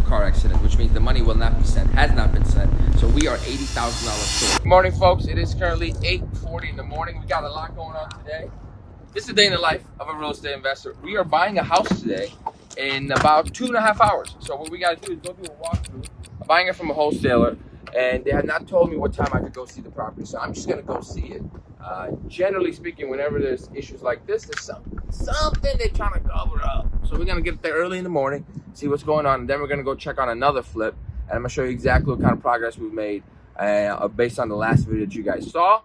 car accident, which means the money will not be sent, has not been sent. So we are $80,000 short. Good morning, folks. It is currently 8:40 in the morning. We got a lot going on today. This is a day in the life of a real estate investor. We are buying a house today in about 2.5 hours. So what we got to do is go through a walkthrough. I'm buying it from a wholesaler, and they have not told me what time I could go see the property. So I'm just going to go see it. Generally speaking, whenever there's issues like this, there's something they're trying to cover up. So we're going to get there early in the morning, see what's going on, and then we're going to go check on another flip. And I'm going to show you exactly what kind of progress we've made based on the last video that you guys saw.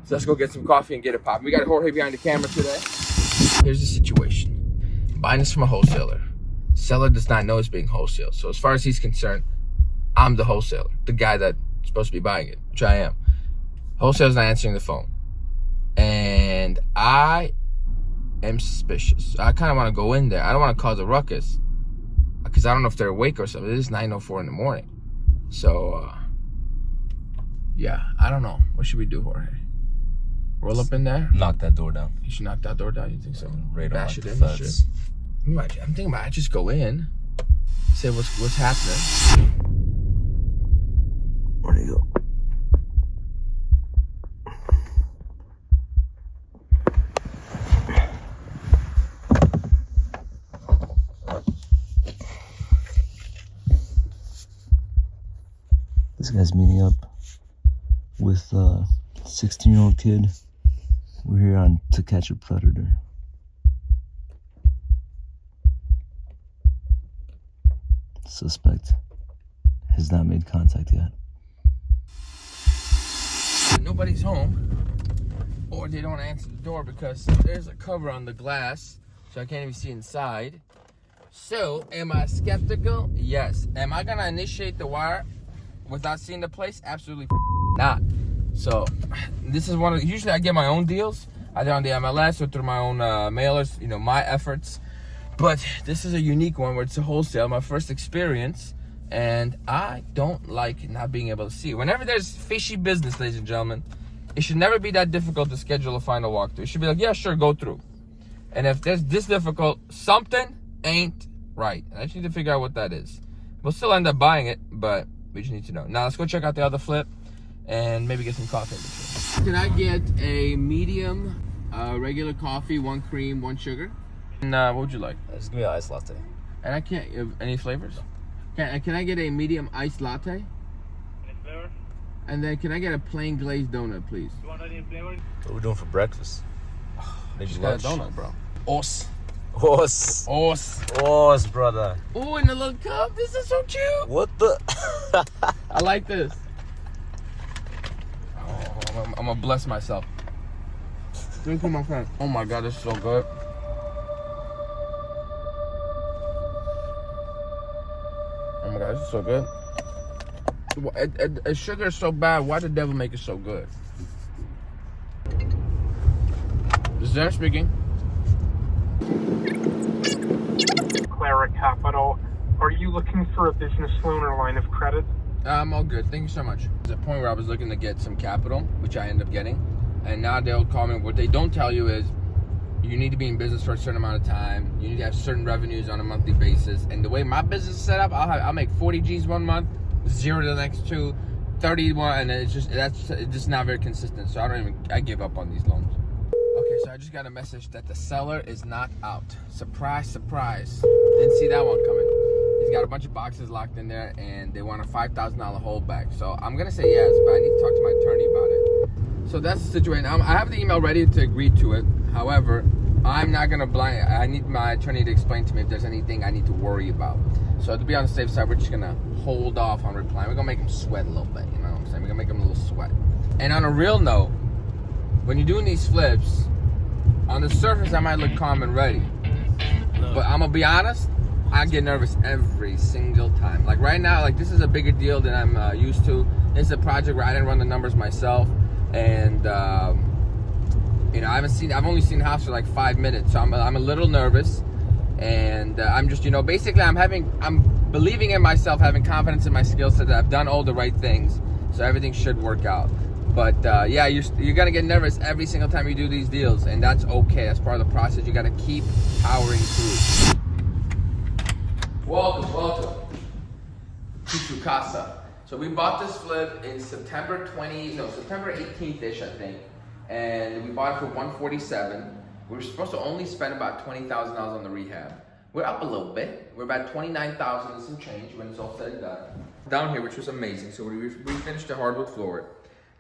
So let's go get some coffee and get it popping. We got Jorge behind the camera today. Here's the situation. I'm buying this from a wholesaler. Seller does not know it's being wholesaled. So as far as he's concerned, I'm the wholesaler, the guy that's supposed to be buying it, which I am. Wholesaler's not answering the phone. And I am suspicious. I kind of want to go in there. I don't want to cause a ruckus because I don't know if they're awake or something. It is 9:04 in the morning. So, yeah, I don't know. What should we do, Jorge? Roll up in there? Knock that door down. You should knock that door down, you think so? Radar Bash it in? thuds. I'm thinking about I just go in, say what's happening. Where do you go? This guy's meeting up with a 16-year-old kid. We're here on To Catch a Predator. Suspect has not made contact yet. Nobody's home, or they don't answer the door because there's a cover on the glass, so I can't even see inside. So, am I skeptical? Yes. Am I gonna initiate the wire without seeing the place? Absolutely not. So, this is usually I get my own deals, either on the MLS or through my own mailers, my efforts. But this is a unique one where it's a wholesale, my first experience, and I don't like not being able to see. Whenever there's fishy business, ladies and gentlemen, it should never be that difficult to schedule a final walkthrough. It should be like, yeah, sure, go through. And if there's this difficult, something ain't right. And I just need to figure out what that is. We'll still end up buying it, but we just need to know. Now, let's go check out the other flip and maybe get some coffee in between. Can I get a medium regular coffee, 1 cream, 1 sugar? And what would you like? Just give me an iced latte. And I can't, any flavors? Can I get a medium iced latte? Any flavor? And then can I get a plain glazed donut, please? You want any flavor? What are we doing for breakfast? Maybe Just got a donut, bro. Os, brother. Oh, in a little cup. This is so cute. What the? I like this. Oh, I'm gonna bless myself. Drink with my friend. Oh my God, this is so good. Oh my God, this is so good. Sugar is so bad. Why the devil make it so good? This is Darren speaking. Clara Capital. Are you looking for a business loan or line of credit? I'm all good. Thank you so much. There's a point where I was looking to get some capital, which I ended up getting. And now they'll call me. What they don't tell you is you need to be in business for a certain amount of time. You need to have certain revenues on a monthly basis. And the way my business is set up, I'll make 40 G's one month, 0 to the next 2, 31, and it's just not very consistent. So I give up on these loans. Okay, so I just got a message that the seller is not out. Surprise, surprise. Didn't see that one coming. He's got a bunch of boxes locked in there, and they want a $5,000 holdback. So I'm gonna say yes, but I need to talk to my attorney about it. So that's the situation. I have the email ready to agree to it. However, I'm not gonna I need my attorney to explain to me if there's anything I need to worry about. So to be on the safe side, we're just gonna hold off on replying. We're gonna make him sweat a little bit, you know what I'm saying? We're gonna make him a little sweat. And on a real note, when you're doing these flips, on the surface I might look calm and ready. But I'm gonna be honest, I get nervous every single time. Like right now, like this is a bigger deal than I'm used to. It's a project where I didn't run the numbers myself, and I've only seen the house for like 5 minutes, so I'm a little nervous, and I'm just, basically I'm believing in myself, having confidence in my skill set that I've done all the right things, so everything should work out. But yeah, you're gonna get nervous every single time you do these deals, and that's okay. That's part of the process. You gotta keep powering through. Welcome. to casa. So we bought this flip in September 18th-ish, I think. And we bought it for $147. We were supposed to only spend about $20,000 on the rehab. We're up a little bit. We're about $29,000 and some change when it's all said and done. Down here, which was amazing. So we finished the hardwood floor.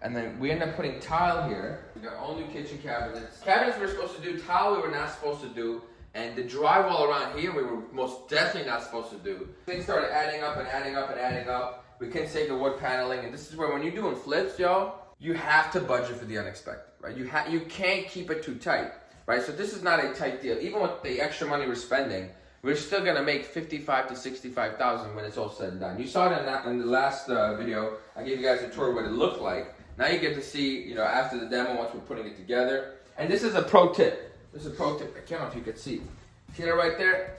And then we ended up putting tile here. We got all new kitchen cabinets. Cabinets we were supposed to do, tile we were not supposed to do. And the drywall around here, we were most definitely not supposed to do. Things started adding up and adding up and adding up. We couldn't save the wood paneling. And this is where when you're doing flips, y'all, you have to budget for the unexpected, right? You can't keep it too tight, right? So this is not a tight deal. Even with the extra money we're spending, we're still gonna make $55,000 to $65,000 when it's all said and done. You saw it in the last video. I gave you guys a tour of what it looked like. Now you get to see, you know, after the demo, once we're putting it together. And this is a pro tip. This is a pro tip. I can't know if you can see. See that right there?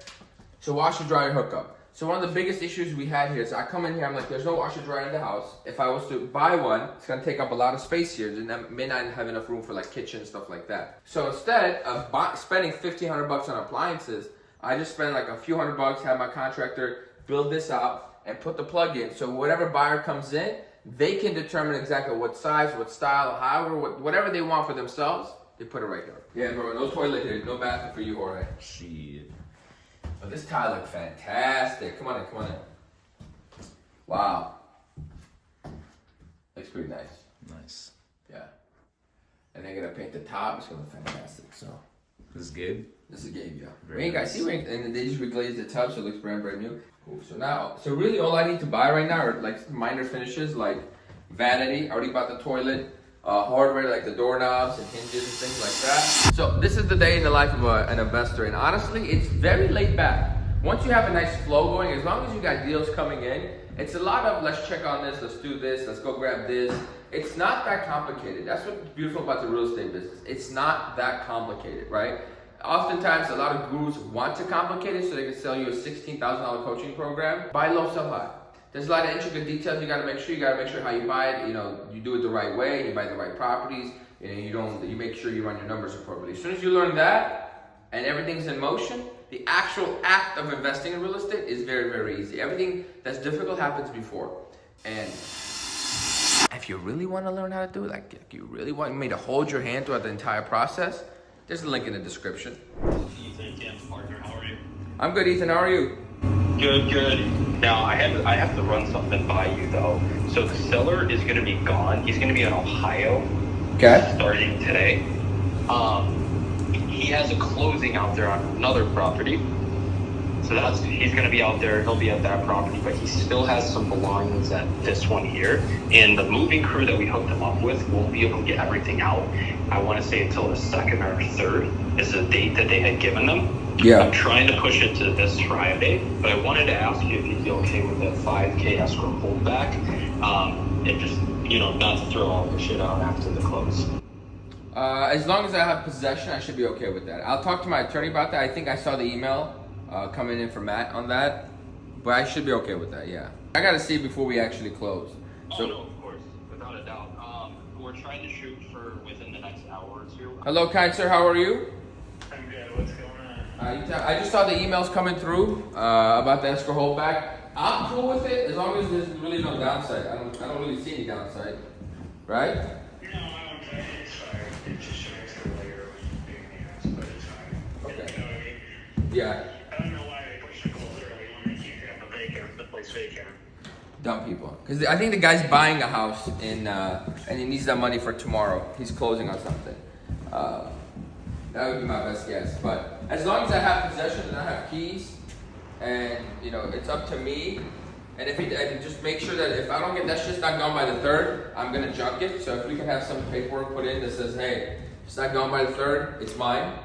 So washer dryer hookup. So one of the biggest issues we had here is I come in here, I'm like, there's no washer dryer in the house. If I was to buy one, it's gonna take up a lot of space here, and I may not have enough room for like kitchen and stuff like that. So instead of spending $1,500 on appliances, I just spend like a few $100, have my contractor build this out and put the plug in. So whatever buyer comes in, they can determine exactly what size, what style, however, whatever they want for themselves, they put it right there. Yeah, bro, no toilet here, no bathroom for you, Jorge. Shit. Oh, this tile looks fantastic. Come on in, come on in. Wow. Looks pretty nice. Nice. Yeah. And they're gonna paint the top. It's gonna look fantastic. So This is good. this is game, yeah. Very We ain't got nice. see, and they just reglazed the tub, so it looks brand new. Cool. So really, all I need to buy right now are like minor finishes, like vanity. I already bought the toilet. Hardware like the doorknobs and hinges and things like that. So this is the day in the life of an investor, and honestly, it's very laid back. Once you have a nice flow going, as long as you got deals coming in, it's a lot of let's check on this, let's do this, let's go grab this. It's not that complicated. That's what's beautiful about the real estate business. It's not that complicated, right? Oftentimes, a lot of gurus want to complicate it so they can sell you a $16,000 coaching program. Buy low, sell high. There's a lot of intricate details you gotta make sure. You gotta make sure how you buy it. You know, you do it the right way. You buy the right properties. You know, you make sure you run your numbers appropriately. As soon as you learn that and everything's in motion, the actual act of investing in real estate is very, very easy. Everything that's difficult happens before. And if you really want to learn how to do it, like you really want me to hold your hand throughout the entire process, there's a link in the description. Ethan, Dan's partner, how are you? I'm good, Ethan. How are you? Good, good. Now, I have to run something by you, though. So the seller is going to be gone. He's going to be in Ohio. Okay. Starting today. He has a closing out there on another property. So he's going to be out there. He'll be at that property, but he still has some belongings at this one here. And the moving crew that we hooked him up with won't be able to get everything out. I want to say until the 2nd or 3rd is the date that they had given them. Yeah. I'm trying to push it to this Friday, but I wanted to ask you if you'd be okay with the 5K escrow holdback, and just, you know, not to throw all the shit out after the close. As long as I have possession, I should be okay with that. I'll talk to my attorney about that. I think I saw the email coming in from Matt on that, but I should be okay with that, yeah. I gotta see before we actually close. So, Oh, no, of course, without a doubt. We're trying to shoot for within the next hour or two. hello, kind sir, how are you? I'm good. What's going on? I just saw the emails coming through about the escrow holdback. I'm cool with it as long as there's really no downside. I don't really see any downside, right? No, I'm okay. It's fine. It's just an extra layer of being the but it's fine. Okay. You know what I mean? Yeah. I don't know why they pushed the close early when they keep the place vacant. Dumb people. Because I think the guy's buying a house and he needs that money for tomorrow. He's closing on something. That would be my best guess. But as long as I have possession and I have keys, and you know, it's up to me. And and just make sure that if I don't get that shit's not gone by the 3rd, I'm gonna junk it. So if we can have some paperwork put in that says, hey, if it's not gone by the 3rd, it's mine.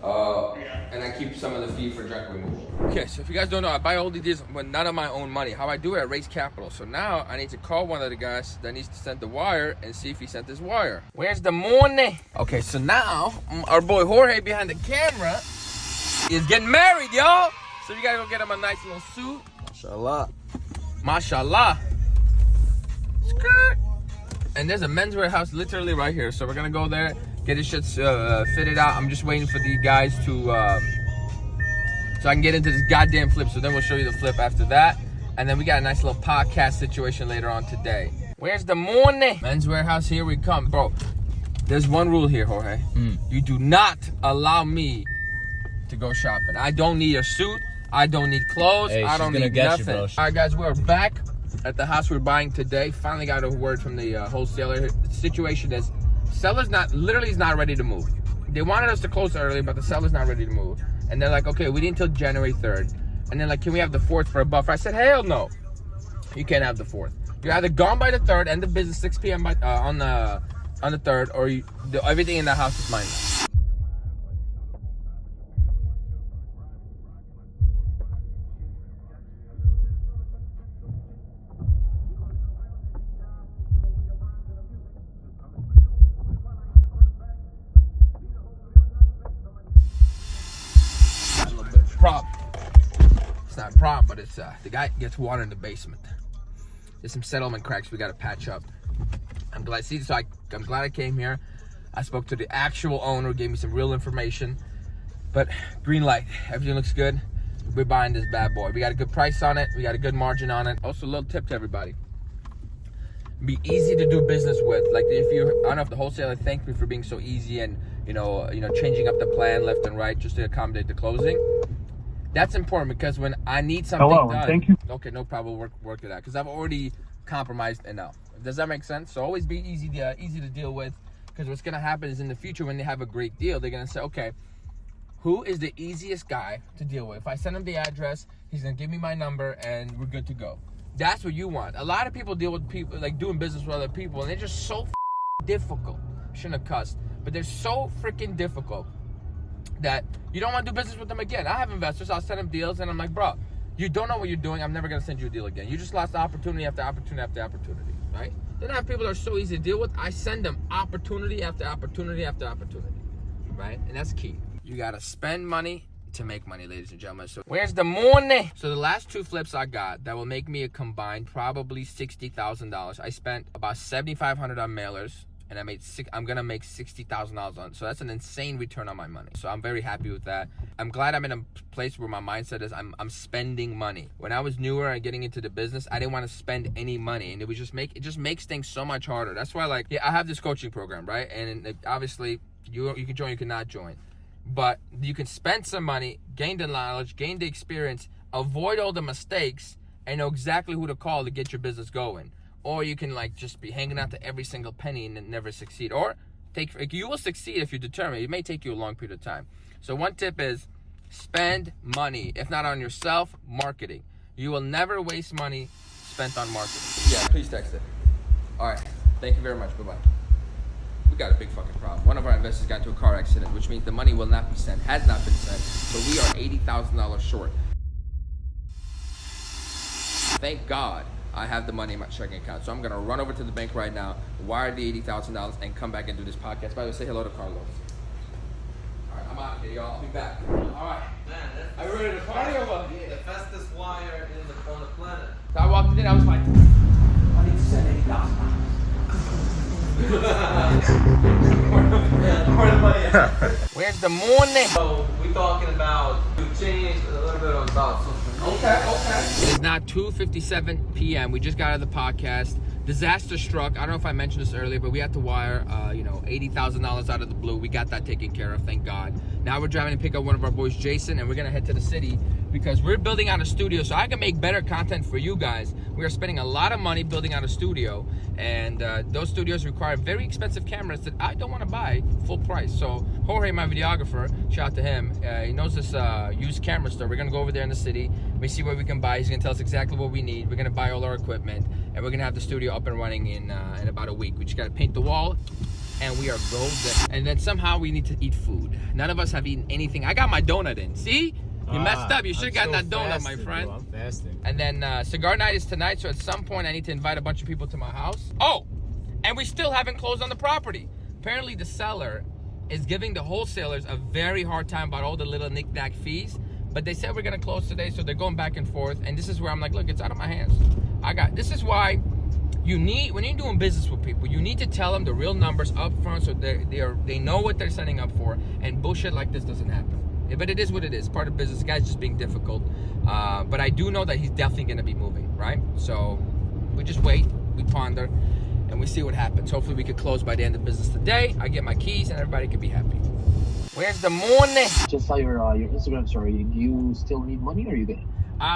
And I keep some of the fee for junk removal. Okay, so if you guys don't know, I buy all these deals with none of my own money. How I do it, I raise capital. So now I need to call one of the guys that needs to send the wire and see if he sent this wire. Where's the money? Okay, so now our boy Jorge behind the camera is getting married, y'all. So you gotta go get him a nice little suit. Mashallah. Mashallah. Skirt. And there's a menswear house literally right here. So we're gonna go there, get his shit fitted out. I'm just waiting for the guys to, so I can get into this goddamn flip. So then we'll show you the flip after that. And then we got a nice little podcast situation later on today. Where's the morning? Men's Warehouse, here we come. Bro, there's one rule here, Jorge. You do not allow me to go shopping. I don't need a suit. I don't need clothes. Hey, I don't need nothing. All right, guys, we're back at the house we're buying today. Finally got a word from the wholesaler. The situation is, seller's literally is not ready to move. They wanted us to close early, but the seller's not ready to move. And they're like, okay, we need until January 3rd. And they're like, can we have the 4th for a buffer? I said, hell no. You can't have the 4th. You're either gone by the 3rd, end of business 6 p.m. By, on the 3rd, or everything in the house is mine. A little bit of problem. It's not a problem, but it's the guy gets water in the basement. There's some settlement cracks we got to patch up. I'm glad I came here. I spoke to the actual owner, gave me some real information. But green light, everything looks good. We're buying this bad boy. We got a good price on it. We got a good margin on it. Also, a little tip to everybody: be easy to do business with. Like, if you, I don't know if the wholesaler thanked me for being so easy and you know changing up the plan left and right just to accommodate the closing. That's important, because when I need something done, thank you. Okay, no problem. We'll work it out, because I've already compromised enough. Does that make sense? So always be easy to deal with, because what's gonna happen is in the future when they have a great deal, they're gonna say, okay, who is the easiest guy to deal with? If I send him the address, he's gonna give me my number, and we're good to go. That's what you want. A lot of people deal with people, like doing business with other people, and they're just so difficult. Shouldn't have cussed, but they're so freaking difficult that you don't want to do business with them again. I have investors, I'll send them deals, and I'm like, bro, you don't know what you're doing. I'm never going to send you a deal again. You just lost opportunity after opportunity after opportunity, right? Then I have people that are so easy to deal with. I send them opportunity after opportunity after opportunity, right? And that's key. You got to spend money to make money, ladies and gentlemen. So where's the money? So the last 2 flips I got that will make me a combined probably $60,000. I spent about $7,500 on mailers, and I'm gonna make $60,000 on. So that's an insane return on my money. So I'm very happy with that. I'm glad I'm in a place where my mindset is I'm spending money. When I was newer and getting into the business, I didn't want to spend any money, and it just makes things so much harder. That's why, like, I have this coaching program, right? And obviously you can join, you cannot join, but you can spend some money, gain the knowledge, gain the experience, avoid all the mistakes, and know exactly who to call to get your business going. Or you can like just be hanging out to every single penny and never succeed. Or you will succeed if you're determined. It may take you a long period of time. So one tip is spend money. If not on yourself, marketing. You will never waste money spent on marketing. Yeah, please text it. All right. Thank you very much. Bye-bye. We got a big fucking problem. One of our investors got into a car accident, which means the money will not be sent, has not been sent. So we are $80,000 short. Thank God I have the money in my checking account. So I'm going to run over to the bank right now, wire the $80,000, and come back and do this podcast. By the way, say hello to Carlos. All right, I'm out of here, y'all. I'll be back. All right. Man, Are you ready to party or what? the fastest wire on the planet. So I walked in, I was like, I need to send $80,000. Where's the money? So we talking about to change a little bit about social media. Okay. It is now 2:57 p.m. We just got out of the podcast. Disaster struck. I don't know if I mentioned this earlier, but we had to wire, $80,000 out of the blue. We got that taken care of, thank God. Now we're driving to pick up one of our boys, Jason, and we're gonna head to the city because we're building out a studio so I can make better content for you guys. We are spending a lot of money building out a studio, and those studios require very expensive cameras that I don't want to buy full price. So Jorge, my videographer, shout out to him. He knows this used camera store. We're gonna go over there in the city. We see what we can buy. He's gonna tell us exactly what we need. We're gonna buy all our equipment, and we're gonna have the studio up and running in about a week. We just gotta paint the wall, and we are golden. And then somehow we need to eat food. None of us have eaten anything. I got my donut in. See? You messed up. You should have gotten that donut, my friend. Bro, I'm fasting. And then cigar night is tonight, so at some point I need to invite a bunch of people to my house. Oh, and we still haven't closed on the property. Apparently the seller is giving the wholesalers a very hard time about all the little knick-knack fees. But they said we're gonna close today, so they're going back and forth. And this is where I'm like, look, it's out of my hands. This is why you need, when you're doing business with people, you need to tell them the real numbers up front so they know what they're signing up for, and bullshit like this doesn't happen. But it is what it is. Part of business. The guy's just being difficult. But I do know that he's definitely going to be moving, right? So we just wait, we ponder, and we see what happens. Hopefully we could close by the end of business today. I get my keys and everybody can be happy. Where's the money? Just saw your Instagram story. Do you still need money, or are you good?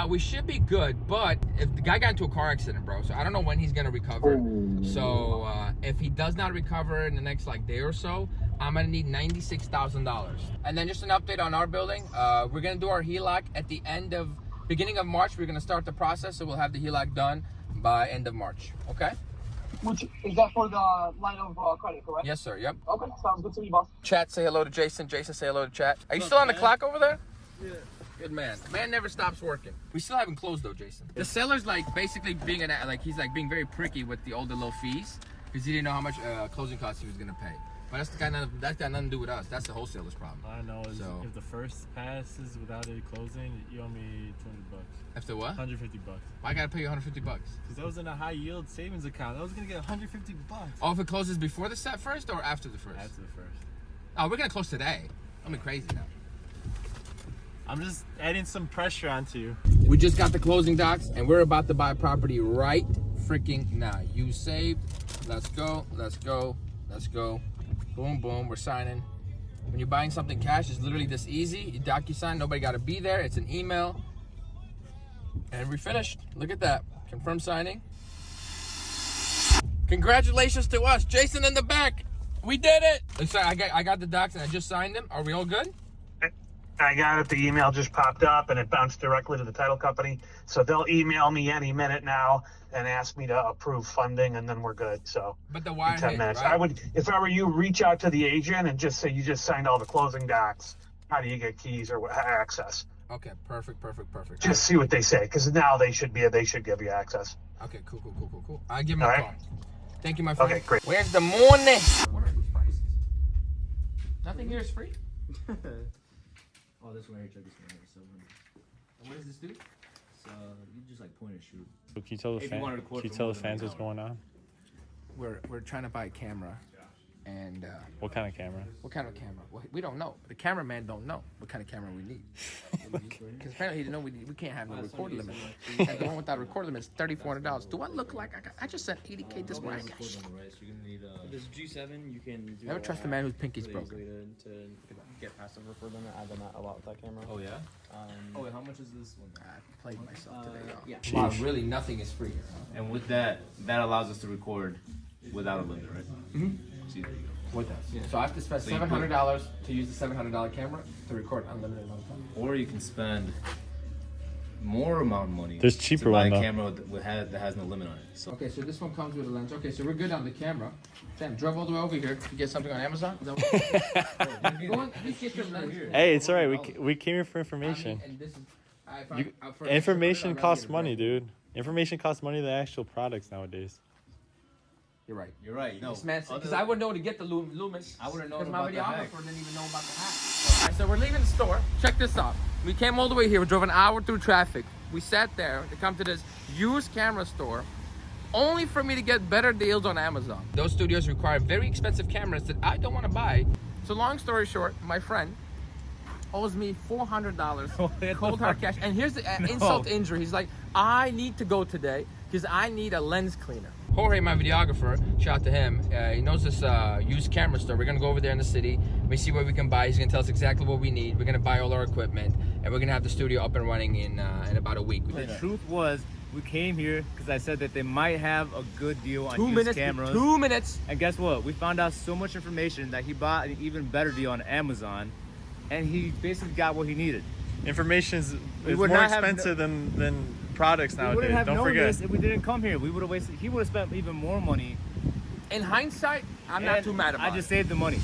We should be good, but if the guy got into a car accident, bro, so I don't know when he's gonna recover. So if he does not recover in the next day or so, I'm gonna need $96,000. And then just an update on our building. We're gonna do our HELOC at the beginning of March. We're gonna start the process, so we'll have the HELOC done by end of March. Okay. Which is that for the line of credit, correct? Yes, sir. Yep. Okay, sounds good to me, boss. Chat, say hello to Jason. Jason, say hello to Chat. Are you still on the clock over there? Yeah. Good man. Man never stops working. We still haven't closed though, Jason. The seller's basically being he's being very pricky with the older low fees because he didn't know how much closing costs he was gonna pay. But that's got nothing to do with us. That's the wholesaler's problem. I know. If the first passes without a closing, you owe me $200. After what? $150. Why I gotta pay you $150? Because that was in a high yield savings account. I was gonna get $150. Oh, if it closes before the set first or after the first? After the first. Oh, we're gonna close today. I'm crazy now. I'm just adding some pressure onto you. We just got the closing docs and we're about to buy property right freaking now. You saved. Let's go. Let's go. Let's go. Boom, boom. We're signing. When you're buying something cash, it's literally this easy. You DocuSign. Nobody got to be there. It's an email. And we finished. Look at that. Confirm signing. Congratulations to us. Jason in the back. We did it. Sorry, I got the docs and I just signed them. Are we all good? I got it. The email just popped up and it bounced directly to the title company. So they'll email me any minute now and ask me to approve funding, and then we're good. So, but the wire in 10 hit, minutes. right? I would, if I were you, reach out to the agent and just say you just signed all the closing docs. How do you get keys or access? Okay, perfect. Just see what they say, because now they should give you access. Okay, cool. I'll give him a call. Thank you, my friend. Okay, great. Where's the money? What are these prices? Nothing here is free. Oh, this wire truck is going to $700. What does this do? So you just point and shoot. So can you tell the fans what's going on? We're trying to buy a camera, and What kind of camera? what kind of camera? Well, we don't know. The cameraman don't know what kind of camera we need. Because apparently he didn't know we can't have no record limit. And the one without a record limit is $3,400. Do I look like I just sent $80K this morning? Right, so you're gonna need This G7, you can do. Never trust a man whose pinky's really easy broken. way to get past the record limit. I've done that a lot with that camera. Oh yeah. Oh, wait, how much is this one? I played myself today, y'all. yeah. Wow, really, nothing is free here. Huh? And with that, that allows us to record without a limit, right? Mhm. See, there you go. What does? Yeah. So I have to spend $700 to use the $700 camera to record unlimited amount of time. Or you can spend more amount of money. There's cheaper to buy one, a though. camera that has no limit on it. So Okay, so this one comes with a lens. Okay, so we're good on the camera. Sam, drove all the way over here to get something on Amazon? Is that what- Go on, please get your lens. Hey, it's alright. We came here for information. And this is, Information costs money, dude. Information costs money than actual products nowadays. You're right. you're right. No, This man, because I would know to get the Lumens. I would've known because my about the hack. videographer didn't even know about the hack. All right, so we're leaving the store. Check this out. We came all the way here. We drove an hour through traffic. We sat there to come to this used camera store, only for me to get better deals on Amazon. Those studios require very expensive cameras that I don't want to buy. So long story short, my friend owes me $400 cold hard cash. And here's the insult to injury. He's like, I need to go today because I need a lens cleaner. Jorge, my videographer, shout out to him. He knows this used camera store. We're gonna go over there in the city. We see what we can buy. He's gonna tell us exactly what we need. We're gonna buy all our equipment, and we're gonna have the studio up and running in about a week. The truth was, we came here because I said that they might have a good deal on 2 used minutes. cameras. 2 minutes. And guess what? We found out so much information that he bought an even better deal on Amazon, and he basically got what he needed. Information is would more not have expensive than products We nowadays. wouldn't have Don't known forget. this if we didn't come here. We would have wasted. He would have spent even more money. In hindsight, I'm not and too mad about I just it. saved the money.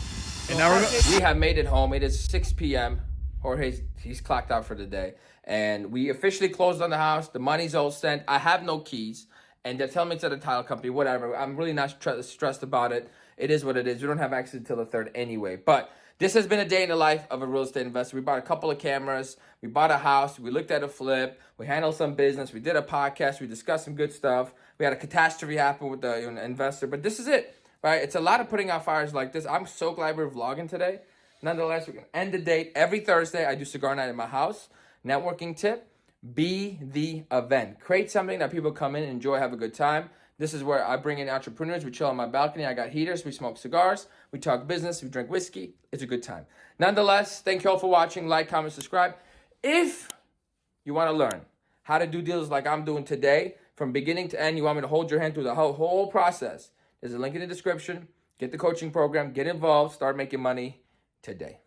And now We have made it home. It is 6 p.m. Jorge's he's clocked out for the day, and we officially closed on the house. The money's all sent. I have no keys, and they're telling me to the title company. Whatever. I'm really not stressed about it. It is what it is. We don't have access until the 3rd anyway. But this has been a day in the life of a real estate investor. We bought a couple of cameras. We bought a house. We looked at a flip. We handled some business. We did a podcast. We discussed some good stuff. We had a catastrophe happen with the investor. But this is it, right? It's a lot of putting out fires like this. I'm so glad we're vlogging today Nonetheless, we're going to end the date. Every Thursday, I do cigar night at my house. Networking tip, be the event. Create something that people come in, enjoy, have a good time. This is where I bring in entrepreneurs. We chill on my balcony. I got heaters. We smoke cigars. We talk business. We drink whiskey. It's a good time. Nonetheless, thank you all for watching. Like, comment, subscribe. If you want to learn how to do deals like I'm doing today, from beginning to end, you want me to hold your hand through the whole process, there's a link in the description. Get the coaching program. Get involved. Start making money today.